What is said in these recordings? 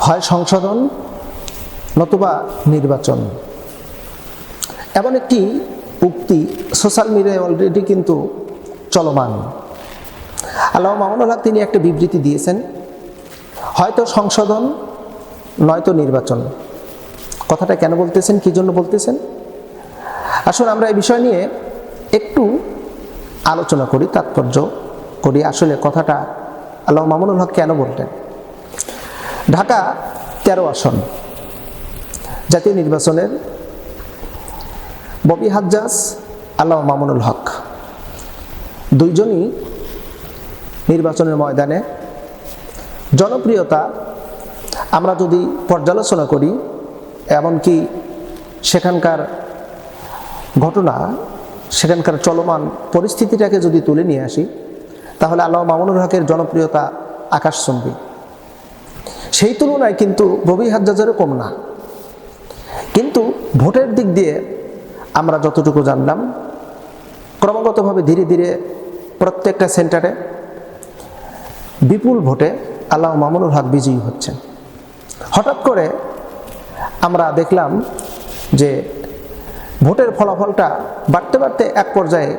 হয় সংশোধন নতুবা নির্বাচন। এমন একটি উক্তি সোশ্যাল মিডিয়ায় অলরেডি কিন্তু চলমান। আল্লামা মামুনুল হক তিনি একটা বিবৃতি দিয়েছেন, হয়তো সংশোধন নয়তো নির্বাচন। কথাটা কেন বলতেছেন, কি জন্য বলতেছেন? আসলে আমরা এই বিষয় নিয়ে একটু আলোচনা করি, তাৎপর্য করি, আসলে কথাটা আল্লামা মামুনুল হক কেন বললেন। ঢাকা 13 আসন জাতীয় নির্বাচনের ববি হাজ্জাজ, আল্লামা মামুনুল হক দুইজনই নির্বাচনের ময়দানে জনপ্রিয়তা আমরা যদি পর্যালোচনা করি, এমনকি সেখানকার ঘটনা, সেখানকার চলমান পরিস্থিতিটাকে যদি তুলে নিয়ে আসি, তাহলে আল্লামা মামুনুল হকের জনপ্রিয়তা আকাশচুম্বী। সেই তুলনায় কিন্তু ববি হাজ্জাজেরও কম না। কিন্তু ভোটের দিক দিয়ে আমরা যতটুকু জানলাম, ক্রমাগতভাবে ধীরে ধীরে প্রত্যেকটা সেন্টারে বিপুল ভোটে আল্লামা মামুনুল হক বিজয়ী হচ্ছেন। হঠাৎ করে আমরা দেখলাম যে ভোটের ফলাফলটা বাড়তে বাড়তে এক পর্যায়ে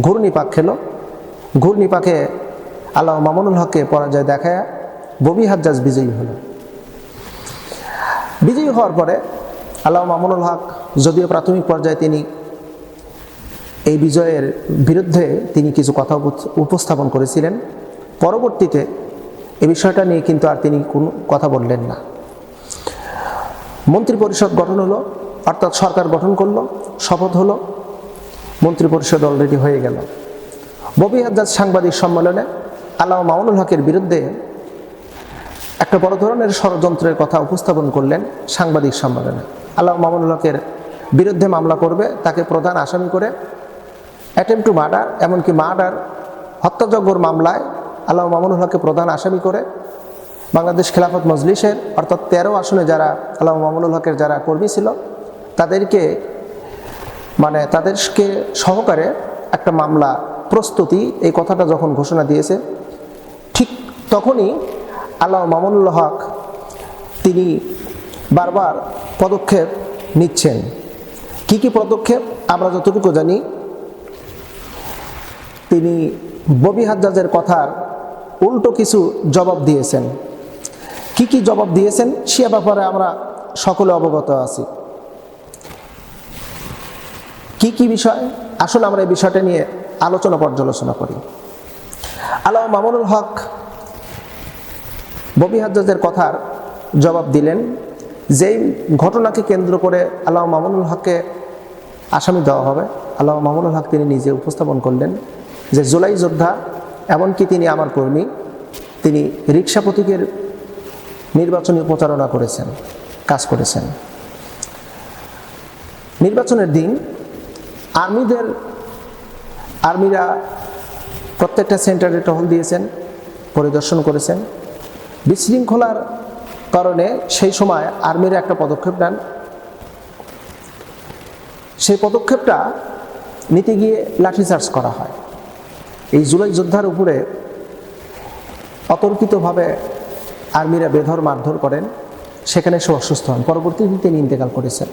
ঘূর্ণিপাক খেলো। ঘূর্ণিপাকে আল্লামা মামুনুল হককে পরাজয় দেখায় ববি হাজ্জাজ বিজয়ী হলো। বিজয়ী হওয়ার পরে আল্লামা মামুনুল হক যদিও প্রাথমিক পর্যায়ে তিনি এই বিজয়ের বিরুদ্ধে তিনি কিছু কথা উপস্থাপন করেছিলেন, পরবর্তীতে এই বিষয়টা নিয়ে কিন্তু আর তিনি কোনো কথা বললেন না। মন্ত্রী পরিষদ গঠন হলো, অর্থাৎ সরকার গঠন করলো, শপথ হলো, মন্ত্রী পরিষদ অলরেডি হয়ে গেল। ববি হাজ্জাজ সাংবাদিক সম্মেলনে আল্লামা মামুনুল হকের বিরুদ্ধে একটা বড় ধরনের ষড়যন্ত্রের কথা উপস্থাপন করলেন সাংবাদিক সম্মেলনে। আল্লামা মামুনুল হকের বিরুদ্ধে মামলা করবে, তাকে প্রধান আসামি করে অ্যাটেম্প টু মার্ডার, এমনকি মার্ডার হত্যাযজ্ঞর মামলায় আল্লামা মামুনুল হককে প্রধান আসামি করে বাংলাদেশ খেলাফত মজলিসের অর্থাৎ 13 আসনে যারা আল্লামা মামুনুল হকের যারা কর্মী ছিল তাদেরকে তাদেরকে সহকারে একটা মামলা প্রস্তুতি, এই কথাটা যখন ঘোষণা দিয়েছে, ঠিক তখনই আল্লামা মামুনুল হক তিনি বারবার পদক্ষেপ নিচ্ছেন। কি কি পদক্ষেপ আমরা যতটুকু জানি, তিনি ববি হাজ্জাজের কথার উল্টো কিছু জবাব দিয়েছেন। কি কি জবাব দিয়েছেন সে ব্যাপারে আমরা সকলে অবগত আছি। কি কি বিষয়, আসলে আমরা এই বিষয়টা নিয়ে আলোচনা পর্যালোচনা করি। আল্লামা মামুনুল হক ববি হাজ্জাজের কথার জবাব দিলেন, যেই ঘটনাকে কেন্দ্র করে আল্লামা মামুনুল হককে আসামি দেওয়া হবে, আল্লামা মামুনুল হক তিনি নিজে উপস্থাপন করলেন যে জুলাই যোদ্ধা, এমনকি তিনি আমার কর্মী, তিনি রিকশা প্রতীকের নির্বাচনী প্রচারণা করেছেন, কাজ করেছেন। নির্বাচনের দিন আর্মিরা প্রত্যেকটা সেন্টারে টহল দিয়েছেন, পরিদর্শন করেছেন। বিশৃঙ্খলার কারণে সেই সময় আর্মিরা একটা পদক্ষেপ নেন। সেই পদক্ষেপটা নিতে গিয়ে লাঠিচার্জ করা হয়। এই জুলাই যোদ্ধার উপরে অতর্কিতভাবে আর্মিরা বেধড় মারধর করেন, সেখানে সে অসুস্থ হন, পরবর্তীতে তিনি ইন্তেকাল করেছেন।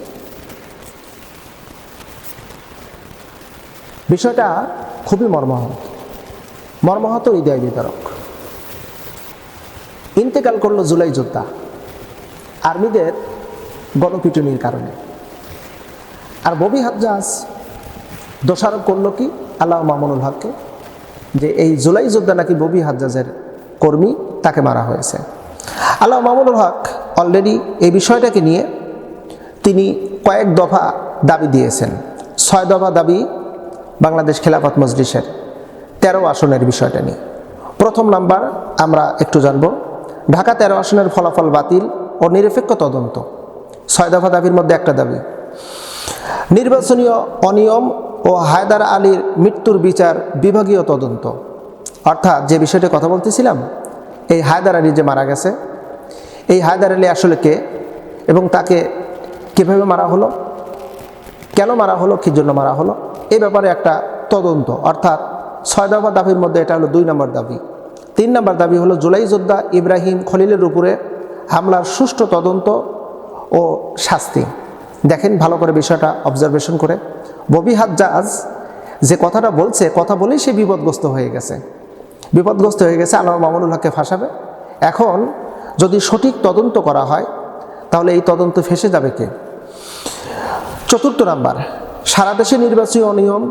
বিষয়টা খুবই মর্মাহত, হৃদয় বিদারক। ইন্তেকাল করলো জুলাই যোদ্ধা আর্মিদের গণপিটুনির কারণে। আর ববি হাজ্জাজ দোষারোপ করলো কি আল্লামা মামুনুল হককে, যে এই জুলাই যোদ্ধা নাকি ববি হাজ্জাজের কর্মী, তাকে মারা হয়েছে। আল্লামা মামুনুল হক অলরেডি এই বিষয়টাকে নিয়ে তিনি কয়েক দফা দাবি দিয়েছেন। 6 দফা দাবি বাংলাদেশ খেলাফত মজলিসের 13 আসনের বিষয়টা নিয়ে। প্রথম নাম্বার আমরা একটু জানব, ঢাকা 13 আসনের ফলাফল বাতিল ও নিরপেক্ষ তদন্ত। 6 দফা দাবির মধ্যে একটা দাবি, নির্বাচনীয় অনিয়ম ও হায়দার আলীর মৃত্যুর বিচার বিভাগীয় তদন্ত। অর্থাৎ যে বিষয়টি কথা বলতেছিলাম, এই হায়দার আলী যে মারা গেছে, এই হায়দার আলী আসলে কে এবং তাকে কীভাবে মারা হলো, কেন মারা হলো, কী জন্য মারা হলো, এই ব্যাপারে একটা তদন্ত। অর্থাৎ 6 দফা দাবির মধ্যে এটা হলো 2 নম্বর দাবি। 3 নম্বর দাবি হলো জুলাই যোদ্ধা ইব্রাহিম খলিলের উপরে হামলার সুষ্ঠু তদন্ত ও শাস্তি। দেখেন ভালো করে বিষয়টা অবজারভেশন করে, ববি হাজ্জাজ যে কথাটা বলছে, কথা বলেই সে বিপদগ্রস্ত হয়ে গেছে, আল্লামা মামুনুল হককে ফাঁসাবে। এখন যদি সঠিক তদন্ত করা হয় তাহলে এই তদন্ত ফেঁসে যাবে কে? চতুর্থ নাম্বার, সারা দেশে নির্বাচনী অনিয়ম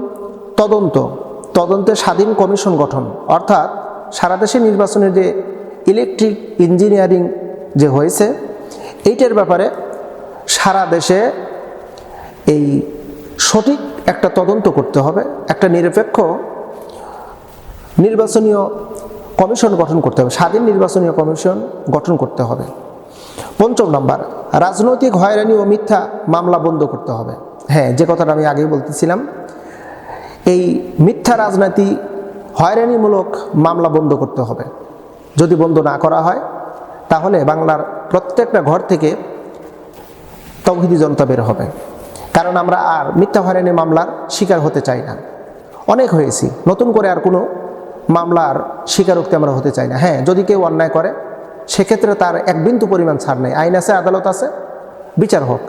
তদন্তে স্বাধীন কমিশন গঠন। অর্থাৎ সারা দেশে নির্বাচনের যে ইলেকট্রিক ইঞ্জিনিয়ারিং যে হয়েছে, এইটার ব্যাপারে সারা দেশে এই সঠিক একটা তদন্ত করতে হবে, একটা নিরপেক্ষ নির্বাচনীয় কমিশন গঠন করতে হবে, স্বাধীন নির্বাচনীয় কমিশন গঠন করতে হবে। পঞ্চম নাম্বার, রাজনৈতিক হয়রানি ও মিথ্যা মামলা বন্ধ করতে হবে। হ্যাঁ, যে কথাটা আমি আগেই বলতেছিলাম, এই মিথ্যা রাজনীতি হয়রানিমূলক মামলা বন্ধ করতে হবে। যদি বন্ধ না করা হয় তাহলে বাংলার প্রত্যেকটা ঘর থেকে তাওহীদি জনতা বের হবে। কারণ আমরা আর মিথ্যা হয়রানি মামলার শিকার হতে চাই না, অনেক হয়েছি, নতুন করে আর কোনো মামলার স্বীকারোক্তি আমরা হতে চাই না। হ্যাঁ, যদি কেউ অন্যায় করে সেক্ষেত্রে তার এক বিন্দু পরিমাণ ছাড় নেই, আইন আছে, আদালত আছে, বিচার হোক,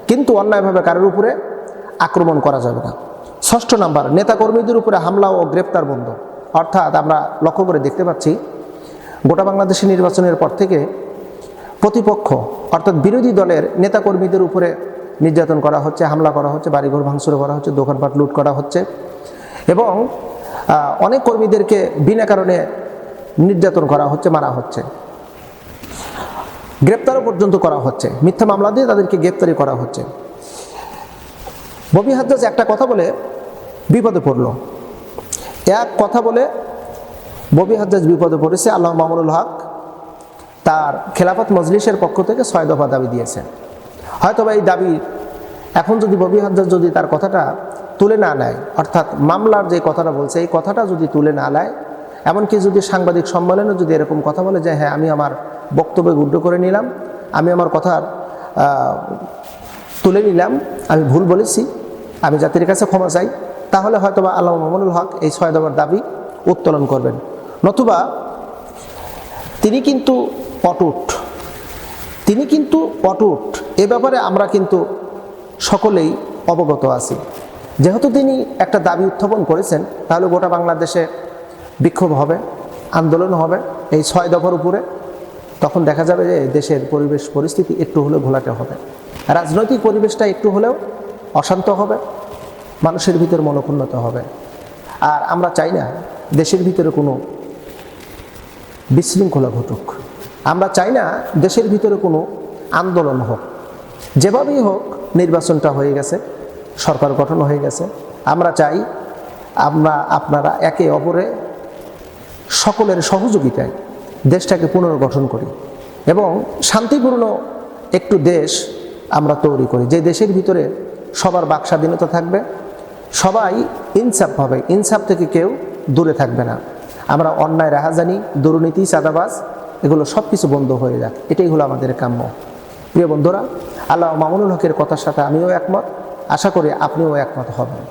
কিন্তু অন্যায়ভাবে কারোর উপরে আক্রমণ করা যাবে না। ষষ্ঠ নাম্বার, নেতাকর্মীদের উপরে হামলা ও গ্রেপ্তার বন্ধ। অর্থাৎ আমরা লক্ষ্য করে দেখতে পাচ্ছি গোটা বাংলাদেশের নির্বাচনের পর থেকে প্রতিপক্ষ অর্থাৎ বিরোধী দলের নেতাকর্মীদের উপরে নির্যাতন করা হচ্ছে, হামলা করা হচ্ছে, বাড়িঘর ভাঙচুর করা হচ্ছে, দোকানপাট লুট করা হচ্ছে এবং অনেক কর্মীদেরকে বিনা কারণে নির্যাতন করা হচ্ছে, মারা হচ্ছে, গ্রেপ্তারও পর্যন্ত করা হচ্ছে, মিথ্যা মামলা দিয়ে তাদেরকে গ্রেপ্তারি করা হচ্ছে। ববি হাজ্জাজ একটা কথা বলে বিপদে পড়ল, এক কথা বলে ববি হাজ্জাজ বিপদে পড়েছে। আল্লামা মামুনুল হক তার খেলাফত মজলিসের পক্ষ থেকে 6 দফা দাবি দিয়েছে। হয়তোবা এই দাবি এখন যদি ববি হাজ্জাজ যদি তার কথাটা তুলে না নেয়, অর্থাৎ মামলার যে কথাটা বলছে এই কথাটা যদি তুলে না নেয়, এমনকি যদি সাংবাদিক সম্মেলনে যদি এরকম কথা বলে যে হ্যাঁ আমি আমার বক্তব্য গুড্ড করে নিলাম, আমি আমার কথার তুলে নিলাম, আমি ভুল বলেছি, আমি জাতির কাছে ক্ষমা চাই, তাহলে হয়তোবা আল্লামা মামুনুল হক এই 6 দফার দাবি উত্তোলন করবেন। নতুবা তিনি কিন্তু অটুট, এ ব্যাপারে আমরা কিন্তু সকলেই অবগত আছি। যেহেতু তিনি একটা দাবি উত্থাপন করেছেন, তাহলে গোটা বাংলাদেশে বিক্ষোভ হবে, আন্দোলন হবে এই 6 দফার উপরে। তখন দেখা যাবে যে দেশের পরিস্থিতি একটু হলেও ঘোলাটে হবে, রাজনৈতিক পরিবেশটা একটু হলেও অশান্ত হবে, মানুষের ভিতরে মনোক্ষুণ্ণতা হবে। আর আমরা চাই না দেশের ভিতরে কোনো বিশৃঙ্খলা ঘটুক, আমরা চাই না দেশের ভিতরে কোনো আন্দোলন হোক। যেভাবেই হোক নির্বাচনটা হয়ে গেছে, সরকার গঠন হয়ে গেছে, আমরা চাই আপনারা একে অপরে সকলের সহযোগিতায় দেশটাকে পুনর্গঠন করি এবং শান্তিপূর্ণ একটু দেশ আমরা তৈরি করি, যে দেশের ভিতরে সবার বাক স্বাধীনতা থাকবে, সবাই ইনসাফ হবে, ইনসাফ থেকে কেউ দূরে থাকবে না। আমরা অন্যায়, রাহাজানি, দুর্নীতি, চাঁদাবাজ এগুলো সব কিছু বন্ধ হয়ে যাক, এটাই হলো আমাদের কাম্য। প্রিয় বন্ধুরা, আল্লামা মামুনুল হকের কথার সাথে আমিও একমত, আশা করি আপনিও একমত হবেন।